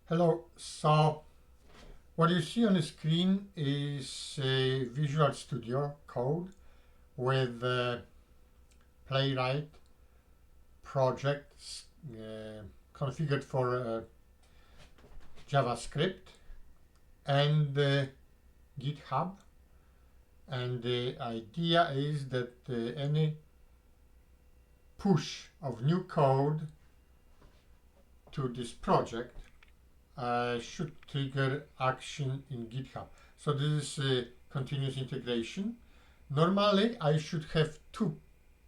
Hello. So what you see on the screen is a Visual Studio code with Playwright projects configured for JavaScript and GitHub. And the idea is that any push of new code to this project should trigger action in GitHub. So this is a continuous integration. Normally, I should have two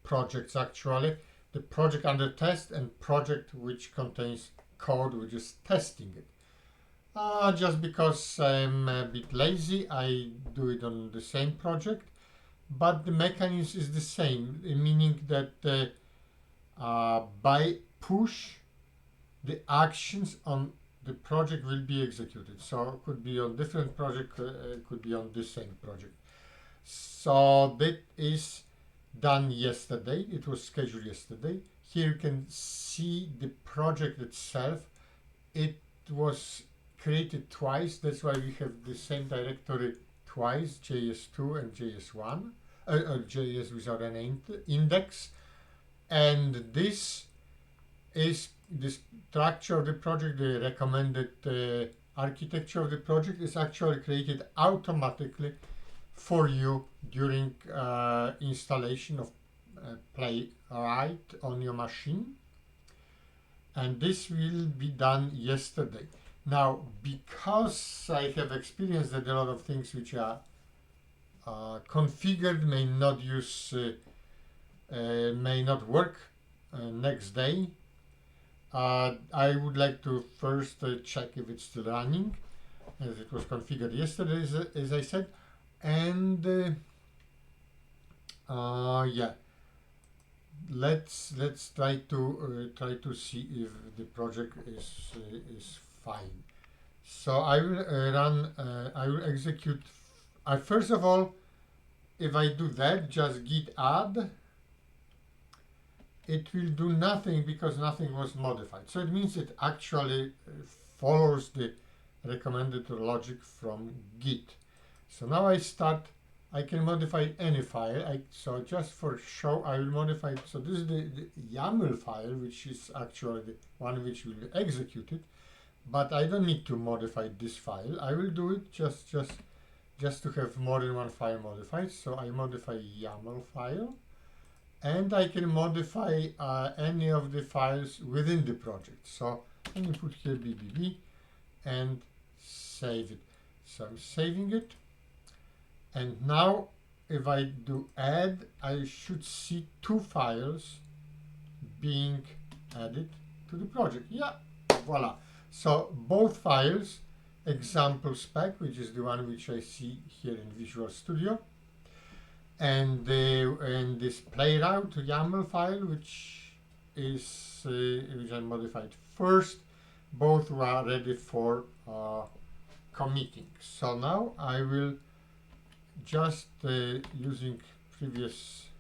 projects actually, the project under test and project which contains code which is testing it. Just because I'm a bit lazy, I do it on the same project, but the mechanism is the same, meaning that by push, the actions on the project will be executed. So it could be on different project, could be on the same project. So that is done yesterday. It was scheduled yesterday. Here you can see the project itself. It was created twice. That's why we have the same directory twice, JS2 and JS1, JS without an index. And this is the structure of the project, the recommended architecture of the project is actually created automatically for you during installation of Playwright on your machine. And this will be done yesterday. Now, because I have experienced that a lot of things which are configured may not work next day, I would like to first check if it's still running, as it was configured yesterday, as I said, and yeah, let's try to see if the project is fine. So I will I will execute. First of all, if I do that, just git add. It will do nothing because nothing was modified. So it means it actually follows the recommended logic from Git. So now I can modify any file. So just for show, I will modify. So this is the YAML file, which is actually the one which will be executed. But I don't need to modify this file. I will do it just to have more than one file modified. So I modify YAML file. And I can modify any of the files within the project. So I can put here bbb and save it. So I'm saving it. And now if I do add, I should see two files being added to the project. Yeah, voila. So both files, example spec, which is the one which I see here in Visual Studio, and this Playwright YAML file, which I modified first, both were ready for committing. So now I will just using previous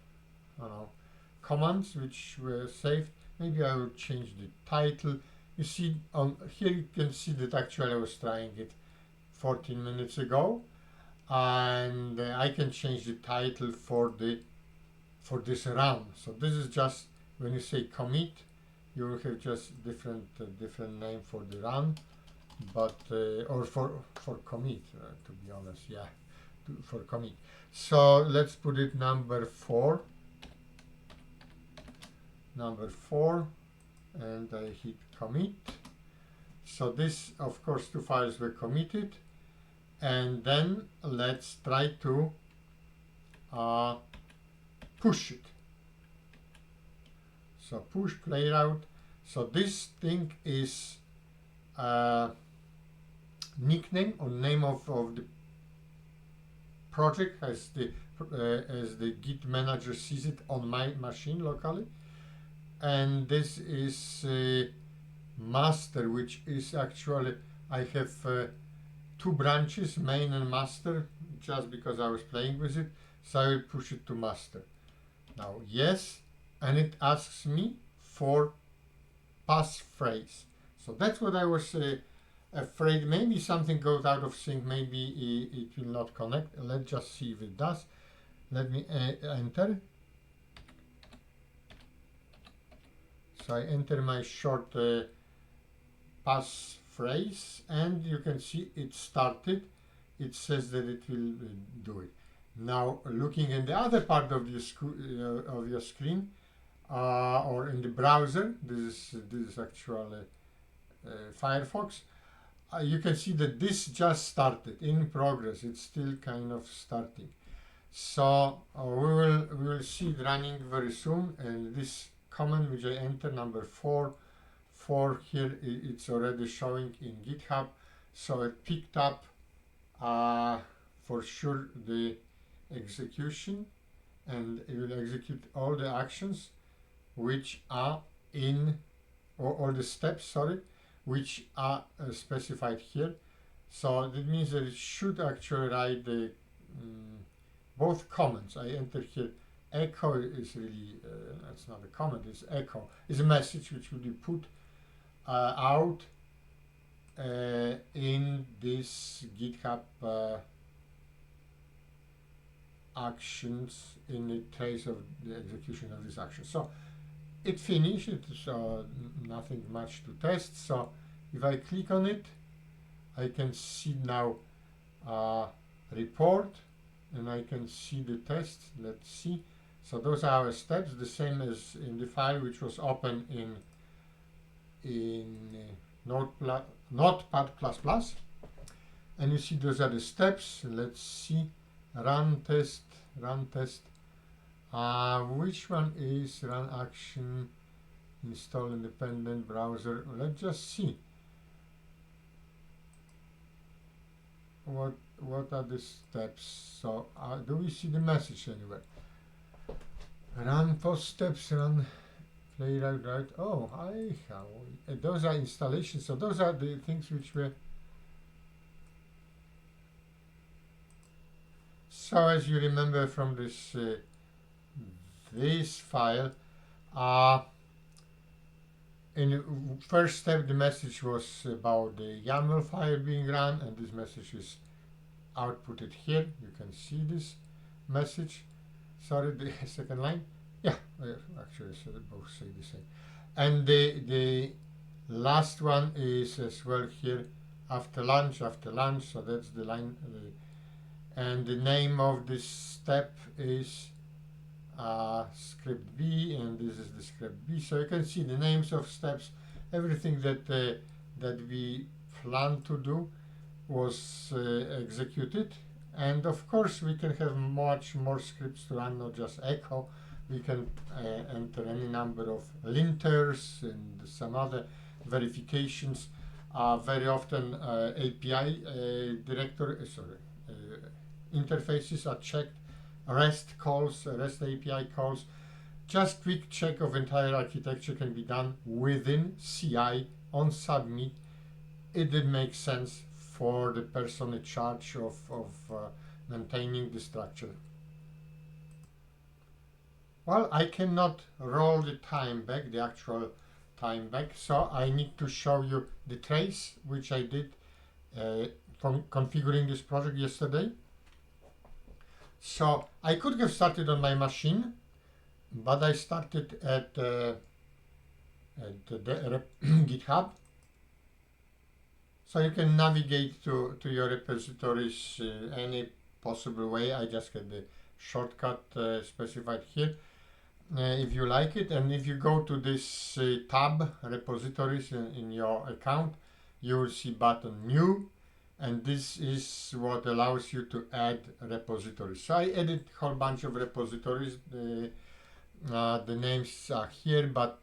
commands which were saved. Maybe I will change the title. You see on here you can see that actually I was trying it 14 minutes ago. And I can change the title for this run. So this is just when you say commit, you will have just different name for the run, but or for commit. To be honest, yeah, for commit. So let's put it number 4, and I hit commit. So this, of course, two files were committed. And then let's try to push it. So push Playwright. So this thing is nickname or name of the project as the Git manager sees it on my machine locally. And this is master, which is actually I have two branches, main and master, just because I was playing with it. So I will push it to master. Now, yes, and it asks me for passphrase. So that's what I was afraid maybe something goes out of sync, maybe it will not connect. Let's just see if it does. Let me enter. So I enter my short passphrase, and you can see it started. It says that it will do it. Now, looking in the other part of your screen, or in the browser, this is actually Firefox. You can see that this just started, in progress. It's still kind of starting. So we will see it running very soon. And this command which I enter, number 4 here, it's already showing in GitHub. So it picked up for sure the execution, and it will execute all the actions which are in, or all the steps, sorry, which are specified here. So that means that it should actually write the both comments. I enter here echo is really, that's not a comment, it's echo. It's a message which will be put out in this GitHub actions, in the trace of the execution of this action. So it finished, so nothing much to test. So if I click on it, I can see now report, and I can see the test. Let's see. So those are our steps, the same as in the file which was open in Notepad++. And you see those are the steps. Let's see. Run test. Which one is run action, install independent browser? Let's just see. What are the steps? So do we see the message anywhere? Run post steps, run playwright, right? Oh, those are installations. So those are the things which were. So as you remember from this this file, in the first step the message was about the YAML file being run, and this message is outputted here. You can see this message. Sorry, the second line. Yeah, actually both say the same. And the last one is as well here, after lunch. So that's the line. And the name of this step is script B, and this is the script B. So you can see the names of steps, everything that that we plan to do was executed. And of course we can have much more scripts to run, not just echo. We can enter any number of linters and some other verifications. Very often API interfaces are checked, REST calls, REST API calls. Just quick check of entire architecture can be done within CI on submit. It did make sense for the person in charge of maintaining the structure. Well, I cannot roll the time back, the actual time back, so I need to show you the trace which I did from configuring this project yesterday. So I could have started on my machine, but I started at GitHub. So you can navigate to your repositories any possible way. I just get the shortcut specified here if you like it. And if you go to this tab, repositories in your account, you will see button new. And this is what allows you to add repositories. So I added a whole bunch of repositories. The names are here, but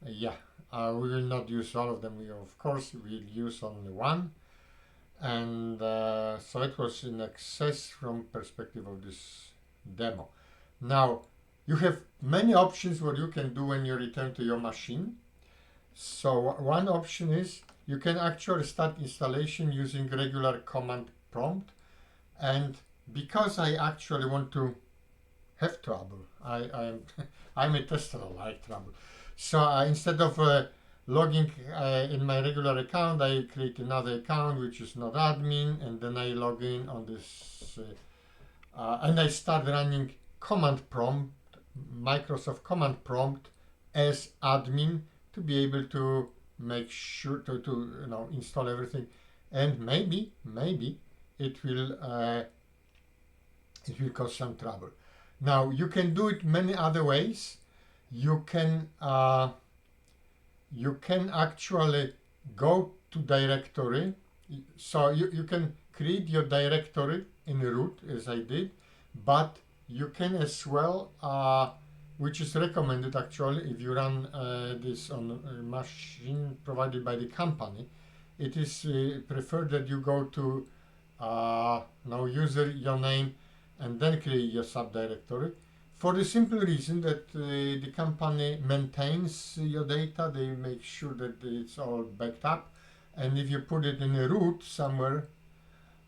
yeah, we will not use all of them. We, of course, will use only one. And so it was in access from perspective of this demo. Now, you have many options what you can do when you return to your machine. So one option is you can actually start installation using regular command prompt. And because I actually want to have trouble, I'm a tester, I like trouble. So instead of logging in my regular account, I create another account which is not admin, and then I log in on this, and I start running command prompt, Microsoft command prompt as admin to be able to make sure to install everything, and maybe it will cause some trouble. Now you can do it many other ways. You can actually go to directory. So you can create your directory in root as I did, but you can as well, which is recommended actually if you run this on a machine provided by the company. It is preferred that you go to youUserName and then create your subdirectory, for the simple reason that the company maintains your data. They make sure that it's all backed up, and if you put it in a root somewhere,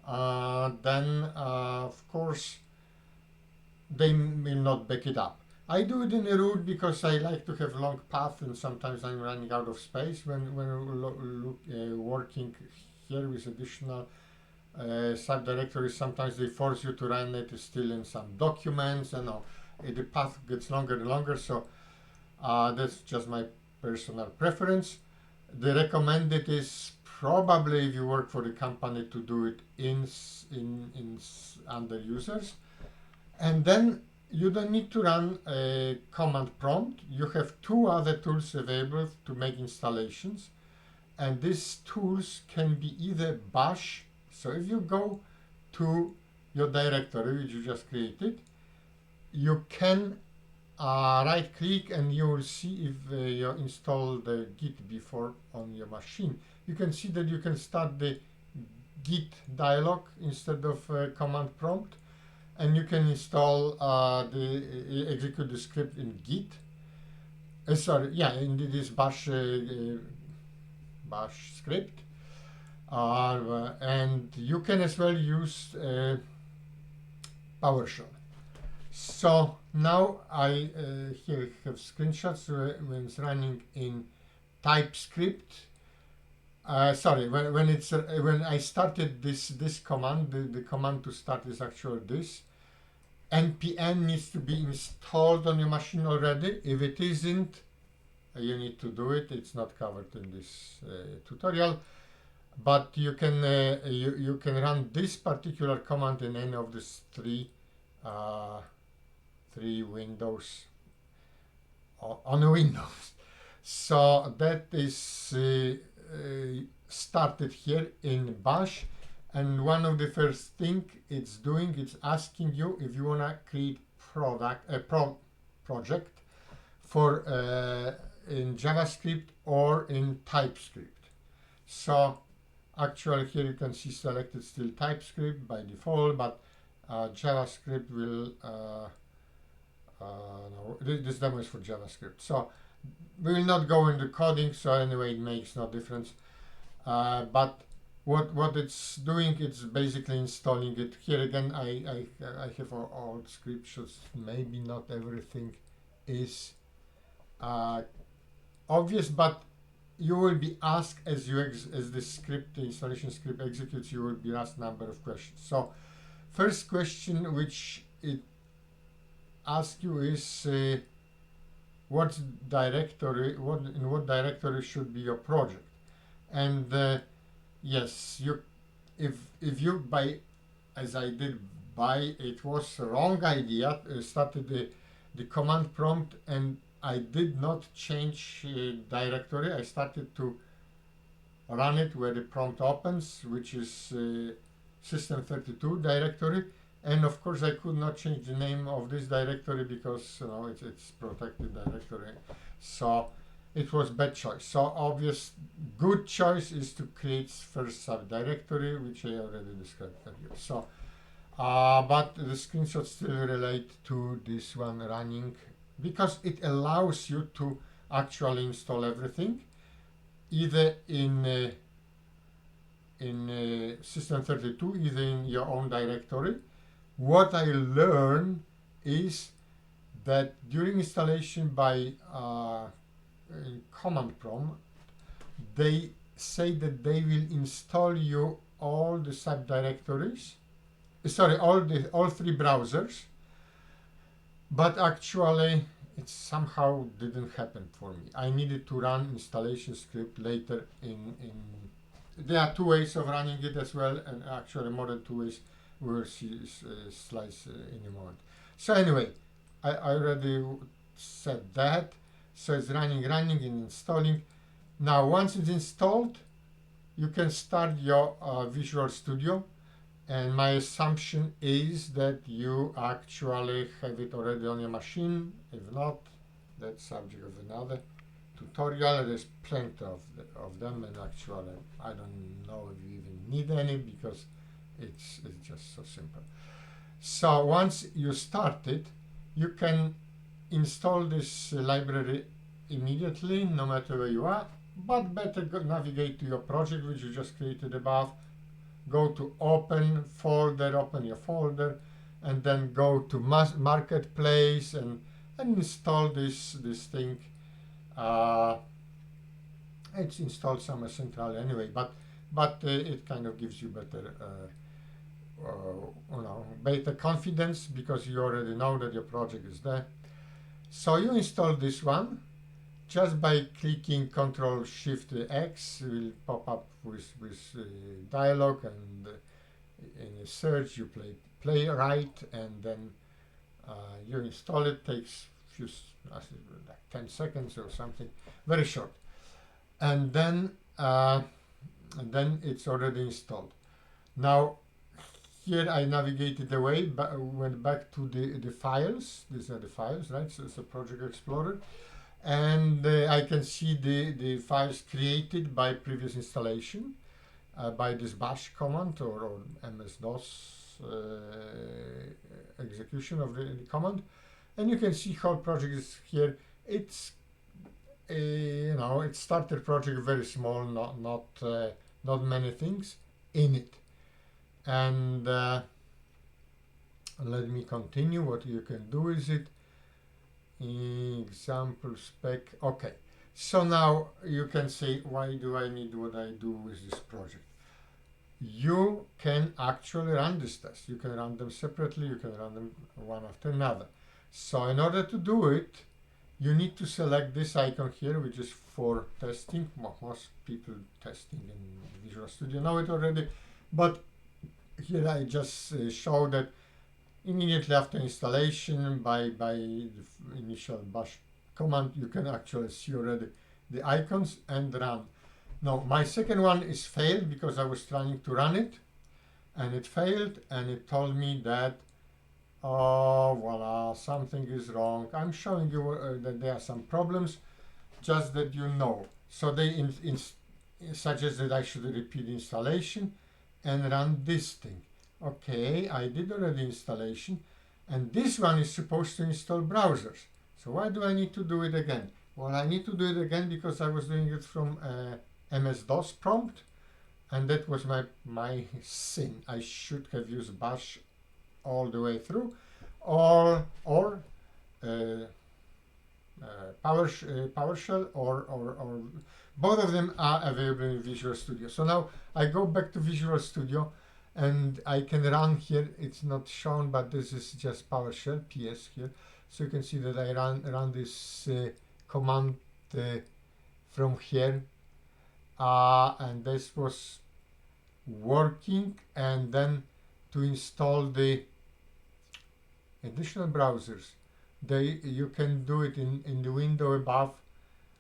then of course they will not back it up. I do it in a root because I like to have long path, and sometimes I'm running out of space when working here with additional subdirectories. Sometimes they force you to run it still in some documents, and the path gets longer and longer. So that's just my personal preference. The recommended is probably, if you work for the company, to do it under users, and then you don't need to run a command prompt. You have two other tools available to make installations, and these tools can be either bash. So if you go to your directory which you just created, you can right click and you will see if you install the Git before on your machine. You can see that you can start the Git dialog instead of command prompt, and you can install execute the script in Git. In this bash script. And you can as well use PowerShell. So now I here have screenshots when it's running in Typescript. When I started this command, the command to start is actually this. npm needs to be installed on your machine already. If it isn't, you need to do it. It's not covered in this tutorial. But you can you can run this particular command in any of these three windows on a Windows. So that is started here in Bash, and one of the first thing it's doing, it's asking you if you wanna create project for in JavaScript or in Typescript. So actually here you can see selected still Typescript by default, but JavaScript will no, this demo is for JavaScript. So we will not go into coding, so anyway it makes no difference. But what it's doing, it's basically installing it. Here again, I have all scripts. Maybe not everything is obvious, but you will be asked as the script, the installation script executes, you will be asked a number of questions. So first question which it asks you is in what directory should be your project? And yes, if you as I did it was a wrong idea, started the command prompt, and I did not change directory. I started to run it where the prompt opens, which is system32 directory, and of course I could not change the name of this directory because it's protected directory. So it was bad choice. So obvious good choice is to create first subdirectory, which I already described earlier. So but the screenshots still relate to this one running, because it allows you to actually install everything either in system32, either in your own directory. What I learned is that during installation by command prompt, they say that they will install you all the subdirectories, sorry, all 3 browsers, but actually it somehow didn't happen for me. I needed to run installation script later there are 2 ways of running it as well, and actually more than 2 ways. We will see slides in a moment. So anyway, I already said that. So it's running and installing. Now once it's installed, you can start your Visual Studio, and my assumption is that you actually have it already on your machine. If not, that's subject of another tutorial. There's plenty of them, and actually I don't know if you even need any, because it's just so simple. So once you start it, you can install this library immediately, no matter where you are, but better navigate to your project which you just created above, go to open folder, open your folder, and then go to marketplace and install this thing. It's installed somewhere central anyway, but it kind of gives you better better confidence, because you already know that your project is there. So you install this one just by clicking Ctrl+Shift+X. Will pop up with dialog, and in a search you Playwright, and then you install it. Takes few like 10 seconds or something, very short, and then it's already installed. Now here I navigated away, went back to the files. These are the files, right? So it's a Project Explorer, and I can see the files created by previous installation by this bash command or MS-DOS execution of the command, and you can see how project is here. It's it started project very small, not many things in it. And let me continue. What you can do is it example spec. Okay, so now you can say, why do I need what I do with this project? You can actually run this test. You can run them separately. You can run them one after another. So in order to do it, you need to select this icon here, which is for testing. Most people testing in Visual Studio know it already, but here I just show that immediately after installation by the initial bash command, you can actually see already the icons and run. Now my second one is failed because I was trying to run it, and it failed, and it told me that, oh voila, something is wrong. I'm showing you that there are some problems, just that you know. So they suggest that I should repeat installation and run this thing. Okay, I did already installation, and this one is supposed to install browsers. So why do I need to do it again? Well, I need to do it again because I was doing it from MS-DOS prompt, and that was my sin. I should have used bash all the way through, or PowerShell, or both of them are available in Visual Studio. So now I go back to Visual Studio, and I can run here. It's not shown, but this is just PowerShell PS here. So you can see that I run this command from here, and this was working. And then to install the additional browsers, you can do it in the window above,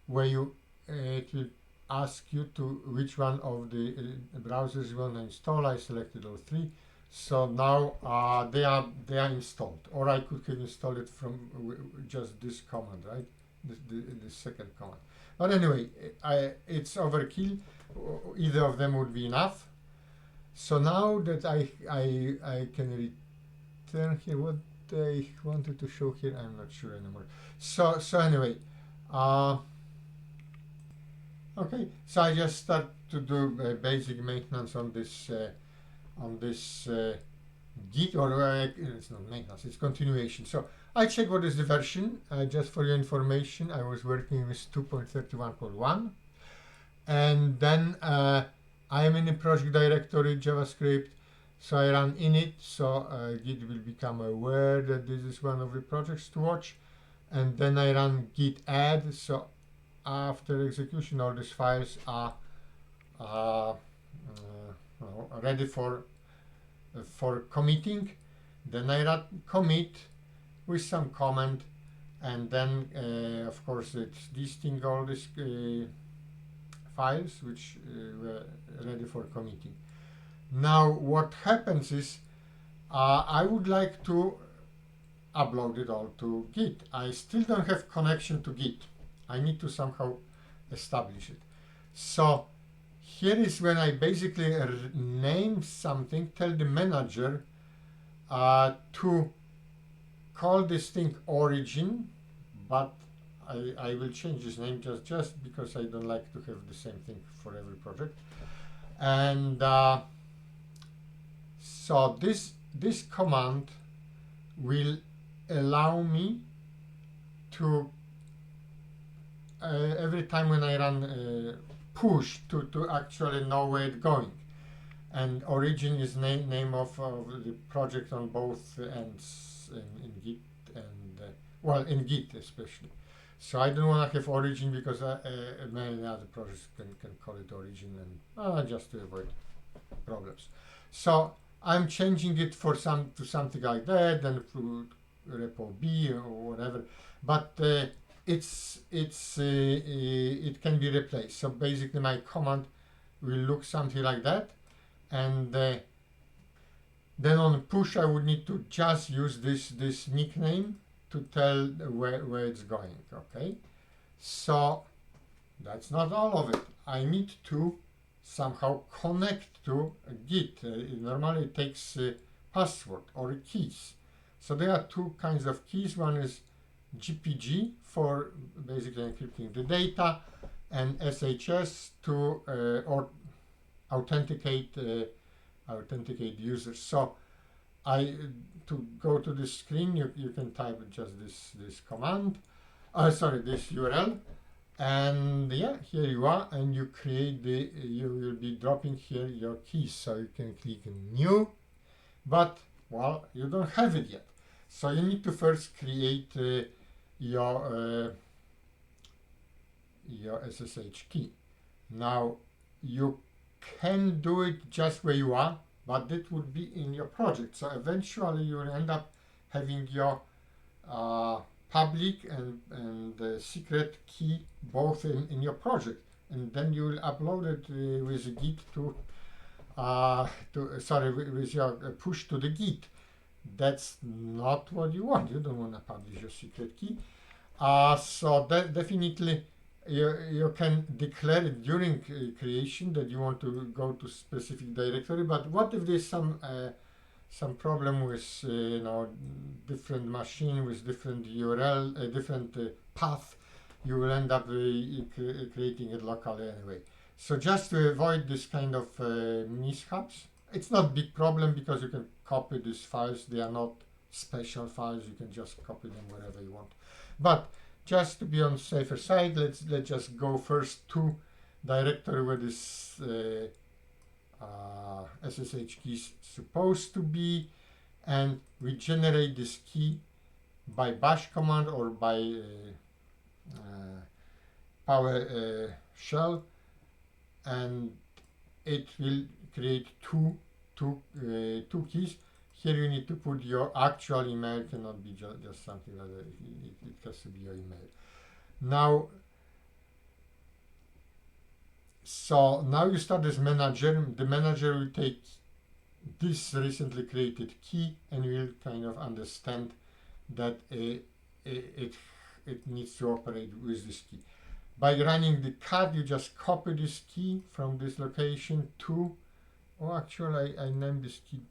where it will ask you to which one of the browsers you want to install. I selected all 3, so now they are installed. Or I could have installed it from just this command, right? The second command. But anyway, it's overkill. Either of them would be enough. So now that I can return here, what I wanted to show here, I'm not sure anymore. So anyway, okay, so I just start to do basic maintenance on this Git, or it's not maintenance, it's continuation. So I check what is the version. Just for your information, I was working with 2.31.1, and then I am in a project directory JavaScript, so I run init, so Git will become aware that this is one of the projects to watch, and then I run git add, so after execution all these files are ready for committing. Then I run commit with some comment, and then of course it's listing all these files which were ready for committing. Now what happens is I would like to upload it all to Git. I still don't have connection to Git. I need to somehow establish it. So here is when I basically name something, tell the manager to call this thing origin, but I will change this name just because I don't like to have the same thing for every project. And so this command will allow me to every time when I run push to actually know where it's going. And origin is name of the project on both ends in Git, and well, in Git especially. So I don't want to have origin because many other projects can call it origin, and just to avoid problems. So I'm changing it to something like that, and to repo B or whatever. But it can be replaced. So basically, my command will look something like that, and then on push I would need to just use this nickname to tell where it's going. Okay, so that's not all of it. I need to somehow connect to Git. Normally it takes password or keys. So there are two kinds of keys. One is GPG for basically encrypting the data, and SSH to or authenticate users. So to go to the screen, you can type just this command, this URL, and yeah, here you are, and you create you will be dropping here your keys. So you can click new, but well, you don't have it yet. So you need to first create your SSH key. Now you can do it just where you are, but it would be in your project. So eventually you will end up having your public and secret key both in your project, and then you will upload it with Git with your push to the Git. That's not what you want. You don't want to publish your secret key. So that definitely you can declare it during creation that you want to go to specific directory. But what if there's some problem with different machine with different URL, different path? You will end up creating it locally anyway. So just to avoid this kind of mishaps, it's not a big problem because you can copy these files. They are not special files. You can just copy them wherever you want. But just to be on the safer side, let's just go first to directory where this SSH key is supposed to be, and we generate this key by bash command or by PowerShell, and it will create two keys. Here you need to put your actual email, cannot be just something like that. It has to be your email. Now, so now you start as manager. The manager will take this recently created key and will kind of understand that it needs to operate with this key. By running the cat, you just copy this key from this location to, actually I named this keys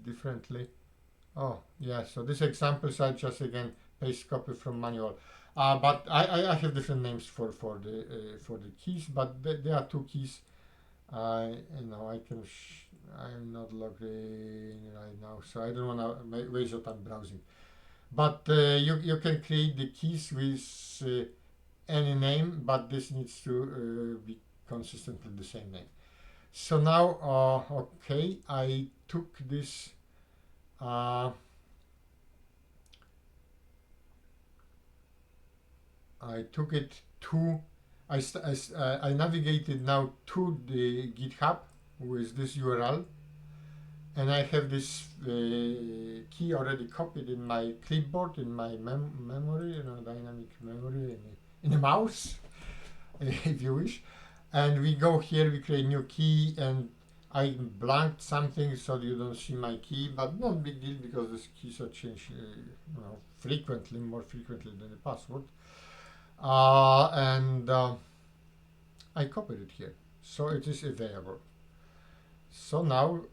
differently. Oh yeah, so these examples are just again paste copy from manual. But I have different names for the keys, but there are two keys. I'm not logged in right now, so I don't want to waste your time browsing. But you can create the keys with any name, but this needs to be consistently the same name. So now, okay, I took this I took it to, I navigated now to the GitHub with this URL, and I have this key already copied in my clipboard, in my memory, dynamic memory, in a mouse, if you wish. And we go here, we create new key, and I blanked something so you don't see my key, but not big deal because these keys are changed frequently, more frequently than the password. And I copied it here, so it is available. So now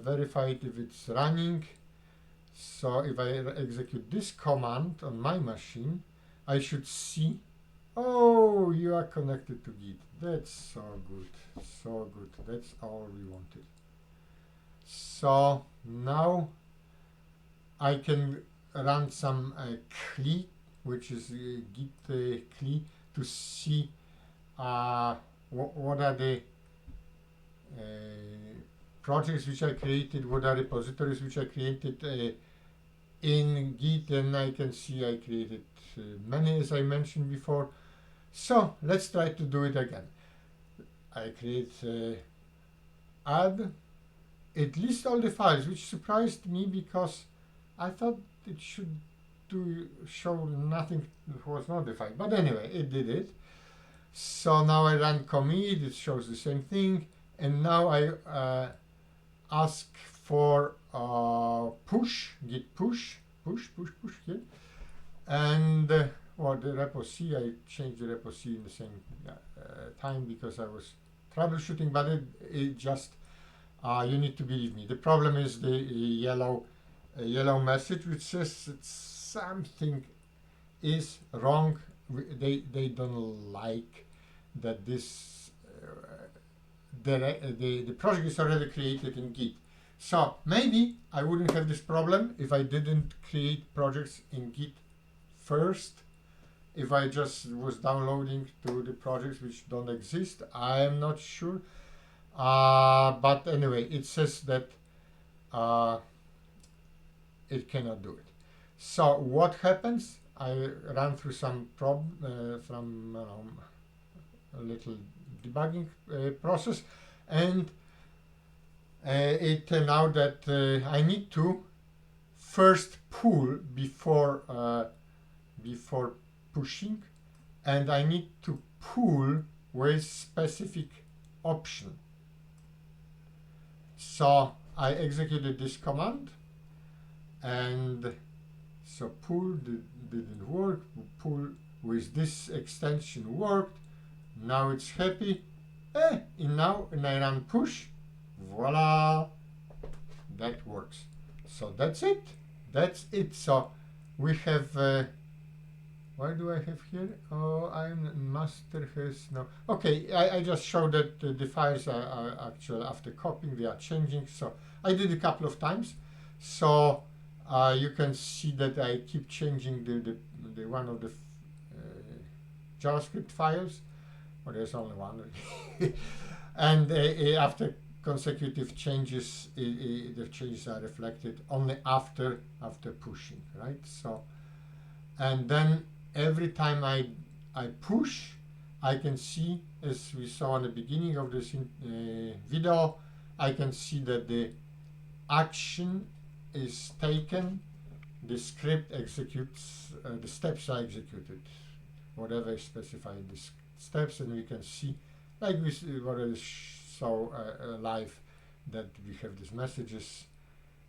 verify it if it's running. So if I execute this command on my machine, I should see, oh, you are connected to Git. That's so good, so good. That's all we wanted. So now I can run some CLI, which is Git CLI, to see what are the projects which I created, what are repositories which I created in Git, and I can see I created many, as I mentioned before. So let's try to do it again. I create add. It lists all the files, which surprised me because I thought it should show nothing that was modified. But anyway, it did it. So now I run commit, it shows the same thing. And now I ask for push, git push here. And or the repo C, I changed the repo C in the same time because I was troubleshooting, but it just, you need to believe me. The problem is the yellow message which says that something is wrong. They don't like that this the project is already created in Git. So maybe I wouldn't have this problem if I didn't create projects in Git first. If I just was downloading to the projects which don't exist, I am not sure. But anyway, it says that it cannot do it. So what happens? I ran through some from a little debugging process, and it turned out that I need to first pull before pushing, and I need to pull with specific option. So I executed this command, and so pull didn't work, pull with this extension worked. Now it's happy. And I run push, voila, that works. So that's it. So we have what do I have here? Oh, I'm master has no. Okay, I just showed that the files are actually, after copying, they are changing. So I did a couple of times. So you can see that I keep changing the one of the JavaScript files. Well, there's only one. And after consecutive changes, the changes are reflected only after pushing, right? So, and then every time I push, I can see, as we saw in the beginning of this video, I can see that the action is taken, the script executes, the steps are executed, whatever is specified in the steps, and we can see, like we already saw live, that we have these messages.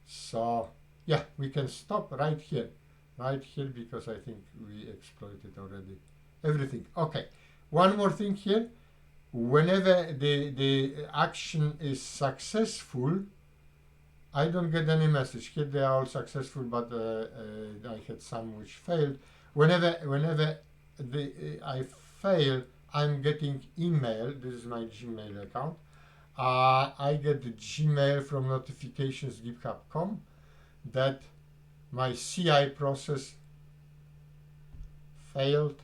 So yeah, we can stop right here because I think we exploited already everything. Okay, one more thing here. Whenever the action is successful, I don't get any message. Here they are all successful, but I had some which failed. Whenever I fail, I'm getting email. This is my Gmail account. I get the Gmail from notifications github.com that my CI process failed,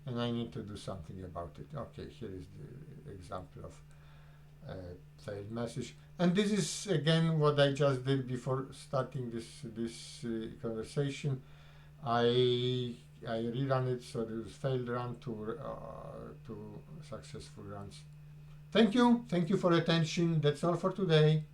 and I need to do something about it. Okay, here is the example of failed message, and this is again what I just did before starting this conversation. I rerun it, so there was failed run to successful runs. Thank you for attention. That's all for today.